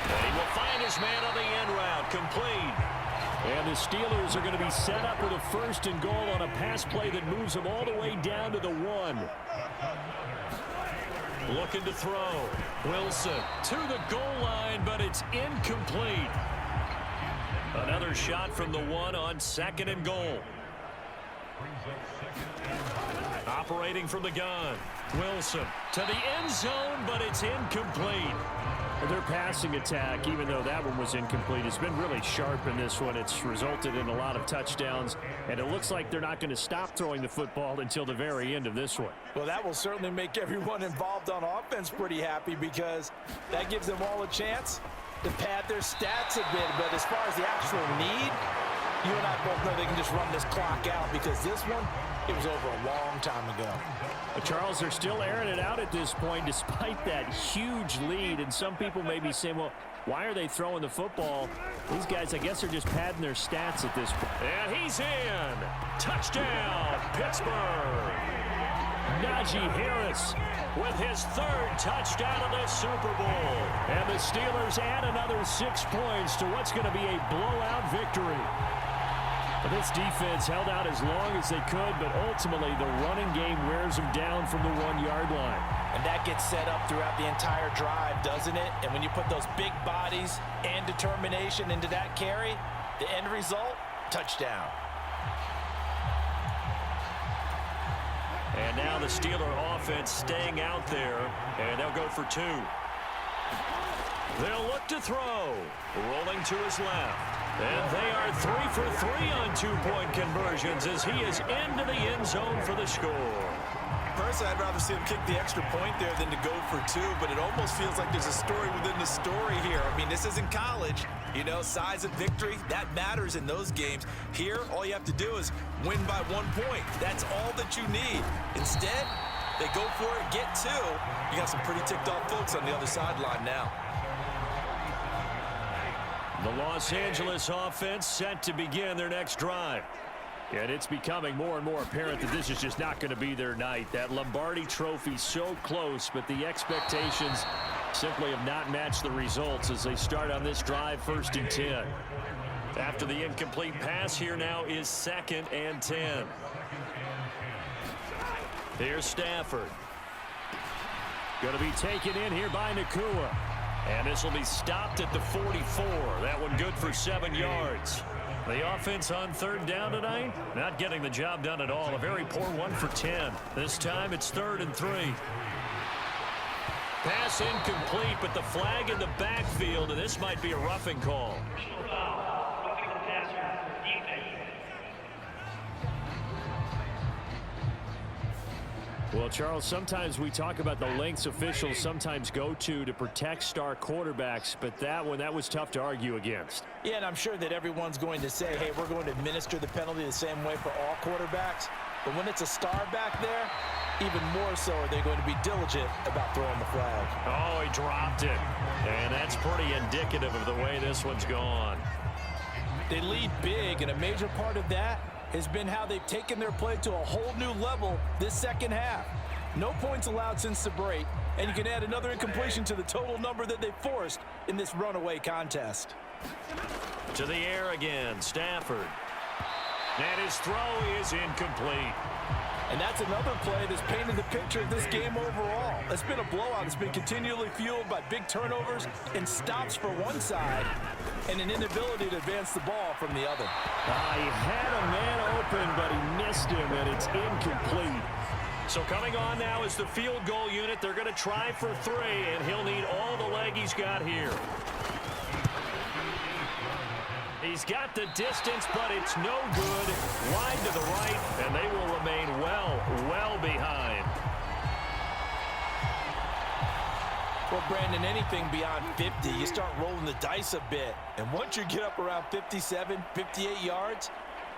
S1: And he will find his man on the end route. Complete.
S3: And the Steelers are going to be set up with a 1st and goal on a pass play that moves them all the way down to the 1.
S1: Looking to throw. Wilson to the goal line, but it's incomplete. Another shot from the 1 on 2nd and goal. Operating from the gun. Wilson to the end zone, but it's incomplete.
S3: Their passing attack, even though that one was incomplete, has been really sharp in this one. It's resulted in a lot of touchdowns, and it looks like they're not going to stop throwing the football until the very end of this one.
S2: Well, that will certainly make everyone involved on offense pretty happy, because that gives them all a chance to pad their stats a bit. But as far as the actual need, you and I both know they can just run this clock out, because this one, it was over a long time ago.
S3: But Charles, they're still airing it out at this point despite that huge lead. And some people may be saying, well, why are they throwing the football? These guys, I guess, are just padding their stats at this point.
S1: And he's in. Touchdown, Pittsburgh.
S3: Najee Harris
S1: with his 3rd touchdown of the Super Bowl.
S3: And the Steelers add another 6 points to what's going to be a blowout victory. But this defense held out as long as they could, but ultimately the running game wears them down from the 1-yard line.
S2: And that gets set up throughout the entire drive, doesn't it? And when you put those big bodies and determination into that carry, the end result, touchdown.
S1: And now the Steeler offense staying out there, and they'll go for 2. They'll look to throw. Rolling to his left. And they are 3 for 3 on 2-point conversions as he is into the end zone for the score.
S4: Personally, I'd rather see him kick the extra point there than to go for 2, but it almost feels like there's a story within the story here. I mean, this isn't college. You know, size of victory, that matters in those games. Here, all you have to do is win by 1 point. That's all that you need. Instead, they go for it, get 2. You got some pretty ticked off folks on the other sideline now.
S1: The Los Angeles offense set to begin their next drive.
S3: And it's becoming more and more apparent that this is just not going to be their night. That Lombardi trophy so close, but the expectations simply have not matched the results as they start on this drive 1st and 10.
S1: After the incomplete pass, here now is 2nd and 10. Here's Stafford.
S3: Going to be taken in here by Nakua.
S1: And this will be stopped at the 44. That one good for 7 yards. The offense on 3rd down tonight, not getting the job done at all. A very poor 1 for 10. This time it's 3rd and 3. Pass incomplete, but the flag in the backfield, and this might be a roughing call.
S3: Well, Charles, sometimes we talk about the lengths officials sometimes go to protect star quarterbacks, but that was tough to argue against.
S2: Yeah, and I'm sure that everyone's going to say, hey, we're going to administer the penalty the same way for all quarterbacks. But when it's a star back there, even more so are they going to be diligent about throwing the flag.
S1: Oh, he dropped it. And that's pretty indicative of the way this one's gone.
S2: They lead big, and a major part of that has been how they've taken their play to a whole new level this second half. No points allowed since the break, and you can add another incompletion to the total number that they forced in this runaway contest.
S1: To the air again, Stafford. And his throw is incomplete.
S2: And that's another play that's painted the picture of this game overall. It's been a blowout. It's been continually fueled by big turnovers and stops for one side and an inability to advance the ball from the other.
S3: He had a man open, but he missed him, and it's incomplete.
S1: So coming on now is the field goal unit. They're going to try for 3, and he'll need all the leg he's got here. He's got the distance, but it's no good. Wide to the right, and they will remain well behind.
S2: Well, Brandon, anything beyond 50, you start rolling the dice a bit. And once you get up around 57, 58 yards,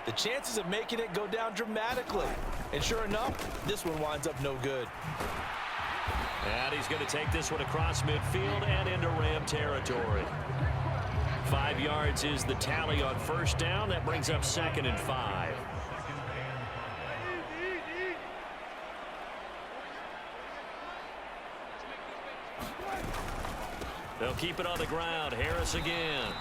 S2: the chances of making it go down dramatically. And sure enough, this one winds up no good.
S1: And he's going to take this one across midfield and into Ram territory. 5 yards is the tally on first down. That brings up 2nd and 5. They'll keep it on the ground. Harris again.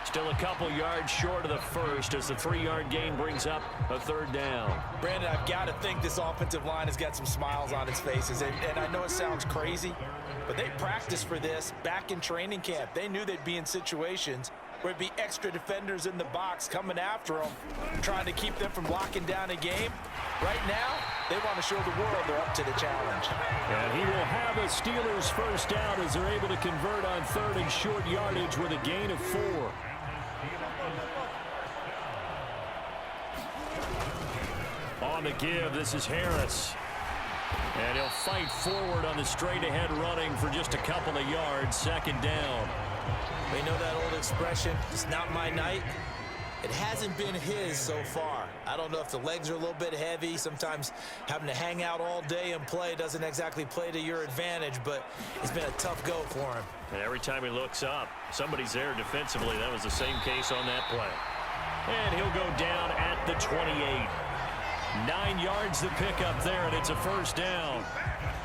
S1: Still a couple yards short of the first as the 3-yard gain brings up a 3rd down.
S2: Brandon, I've got to think this offensive line has got some smiles on its faces. And I know it sounds crazy, but they practiced for this back in training camp. They knew they'd be in situations where it'd be extra defenders in the box coming after them, trying to keep them from locking down a game. Right now, they want to show the world they're up to the challenge.
S3: And he will have a Steelers first down as they're able to convert on 3rd and short yardage with a gain of 4. On the give, this is Harris. And he'll fight forward on the straight-ahead running for just a couple of yards. 2nd down.
S4: We know that old expression, it's not my night. It hasn't been his so far. I don't know if the legs are a little bit heavy. Sometimes having to hang out all day and play doesn't exactly play to your advantage, but it's been a tough go for him.
S1: And every time he looks up, somebody's there defensively. That was the same case on that play. And he'll go down at the 28. 9 yards to pick up there, and it's a first down.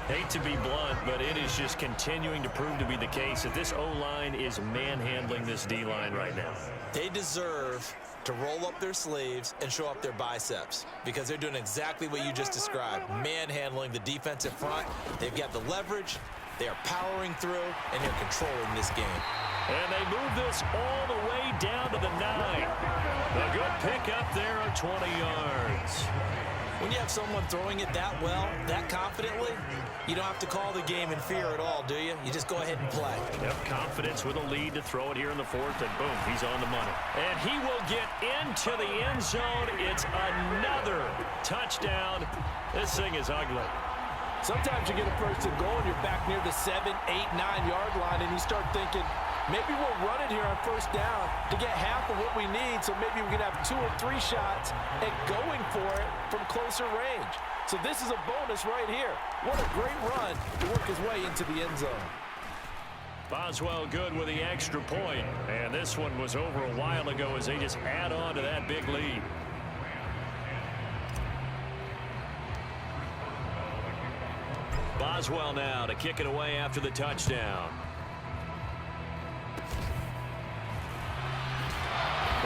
S1: Hate to be blunt, but it is just continuing to prove to be the case that this O-line is manhandling this D-line right now.
S4: They deserve to roll up their sleeves and show up their biceps because they're doing exactly what you just described, manhandling the defensive front. They've got the leverage, they are powering through, and they're controlling this game.
S1: And they move this all the way down to the 9. A good pickup there of 20 yards.
S4: When you have someone throwing it that well, that confidently, you don't have to call the game in fear at all, do you? You just go ahead and play.
S1: Yep, confidence with a lead to throw it here in the 4th, and boom, he's on the money. And he will get into the end zone. It's another touchdown. This thing is ugly.
S2: Sometimes you get a first and goal and you're back near the 7, 8, 9-yard line, and you start thinking, maybe we'll run it here on first down to get half of what we need, so maybe we can have 2 or 3 shots at going for it from closer range. So this is a bonus right here. What a great run to work his way into the end zone.
S1: Boswell good with the extra point, and this one was over a while ago as they just add on to that big lead. Boswell now to kick it away after the touchdown.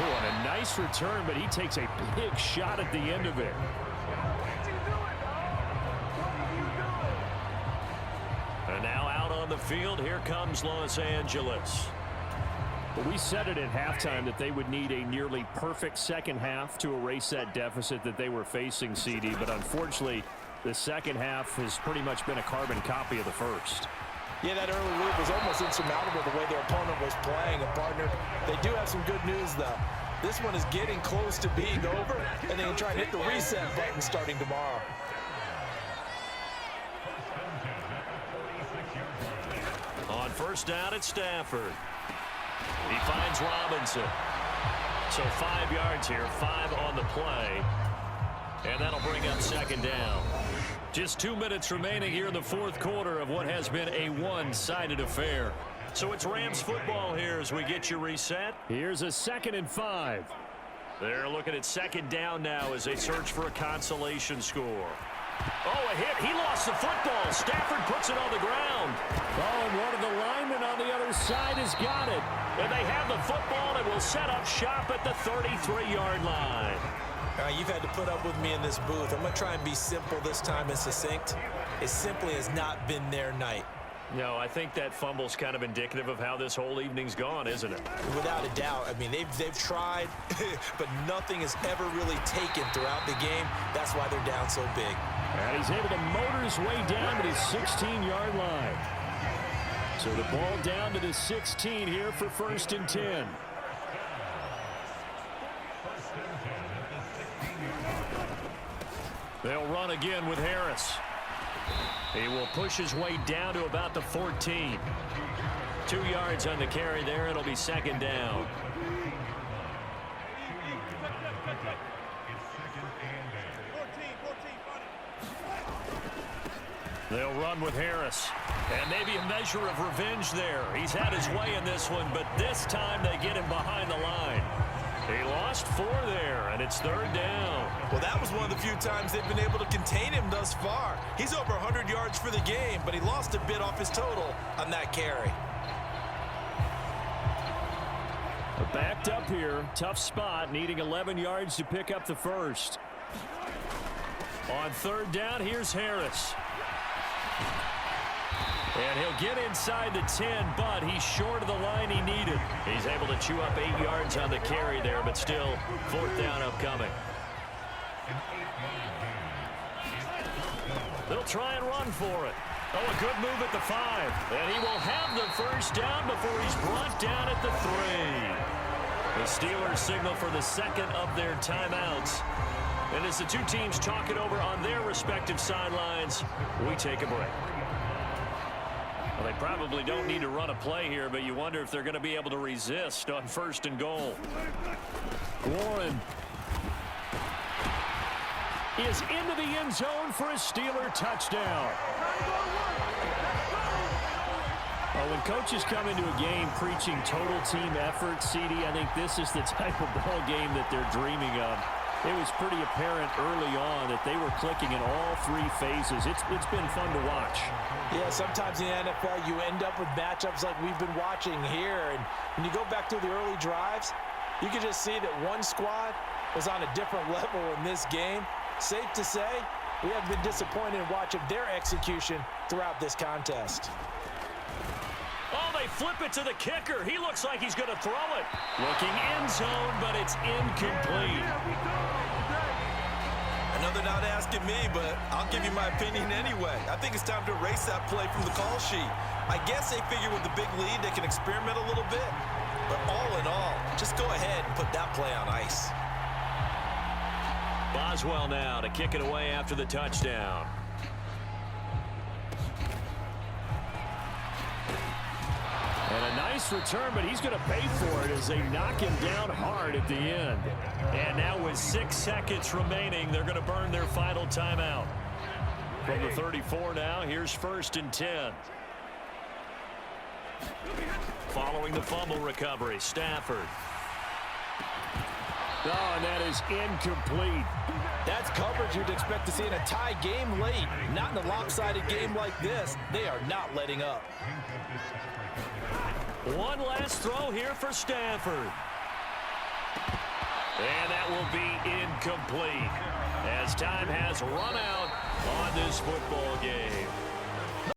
S3: Oh, and a nice return, but he takes a big shot at the end of it.
S1: And now out on the field, here comes Los Angeles.
S3: Well, we said it at halftime that they would need a nearly perfect second half to erase that deficit that they were facing, CD, but unfortunately, the second half has pretty much been a carbon copy of the first.
S2: Yeah, that early lead was almost insurmountable the way their opponent was playing. And, partner, they do have some good news, though. This one is getting close to being over, and they can try and hit the reset button starting tomorrow.
S1: On first down, it's Stafford. He finds Robinson. So 5 yards here, 5 on the play. And that'll bring up 2nd down. Just 2 minutes remaining here in the 4th quarter of what has been a one-sided affair. So it's Rams football here as we get you reset.
S3: Here's a 2nd and 5.
S1: They're looking at 2nd down now as they search for a consolation score. Oh, a hit. He lost the football. Stafford puts it on the ground.
S3: Oh, and one of the linemen on the other side has got it.
S1: And they have the football and will set up shop at the 33-yard line.
S4: You've had to put up with me in this booth. I'm going to try and be simple this time and succinct. It simply has not been their night.
S1: No, I think that fumble's kind of indicative of how this whole evening's gone, isn't it?
S4: Without a doubt. I mean, they've tried, but nothing has ever really taken throughout the game. That's why they're down so big.
S3: And he's able to motor his way down to his 16-yard line. So the ball down to the 16 here for 1st and 10.
S1: They'll run again with Harris. He will push his way down to about the 14. 2 yards on the carry there. It'll be 2nd down. They'll run with Harris. And maybe a measure of revenge there. He's had his way in this one, but this time they get him behind the line. He lost 4 there, and it's 3rd down.
S4: Well, that was one of the few times they've been able to contain him thus far. He's over 100 yards for the game, but he lost a bit off his total on that carry.
S3: Backed up here. Tough spot, needing 11 yards to pick up the first.
S1: On 3rd down, here's Harris. And he'll get inside the 10, but he's short of the line he needed. He's able to chew up 8 yards on the carry there, but still 4th down upcoming. They'll try and run for it. Oh, a good move at the 5. And he will have the first down before he's brought down at the 3. The Steelers signal for the 2nd of their timeouts. And as the two teams talk it over on their respective sidelines, we take a break. Well, they probably don't need to run a play here, but you wonder if they're going to be able to resist on 1st and goal.
S3: Warren is into the end zone for a Steeler touchdown. Well, when coaches come into a game preaching total team effort, CD, I think this is the type of ball game that they're dreaming of. It was pretty apparent early on that they were clicking in all 3 phases. It's been fun to watch.
S2: Yeah, sometimes in the NFL you end up with matchups like we've been watching here. And when you go back to the early drives, you can just see that one squad was on a different level in this game. Safe to say, we have been disappointed in watching their execution throughout this contest.
S1: Oh, they flip it to the kicker. He looks like he's going to throw it. Looking end zone, but it's incomplete.
S4: Another not asking me, but I'll give you my opinion anyway. I think it's time to erase that play from the call sheet. I guess they figure with the big lead they can experiment a little bit. But all in all, just go ahead and put that play on ice.
S1: Boswell now to kick it away after the touchdown.
S3: And a nice return, but he's going to pay for it as they knock him down hard at the end.
S1: And now with 6 seconds remaining, they're going to burn their final timeout. From the 34 now, here's 1st and 10. Following the fumble recovery, Stafford.
S3: Oh, and that is incomplete.
S2: That's coverage you'd expect to see in a tie game late. Not in a lopsided game like this. They are not letting up.
S1: One last throw here for Stafford. And that will be incomplete as time has run out on this football game.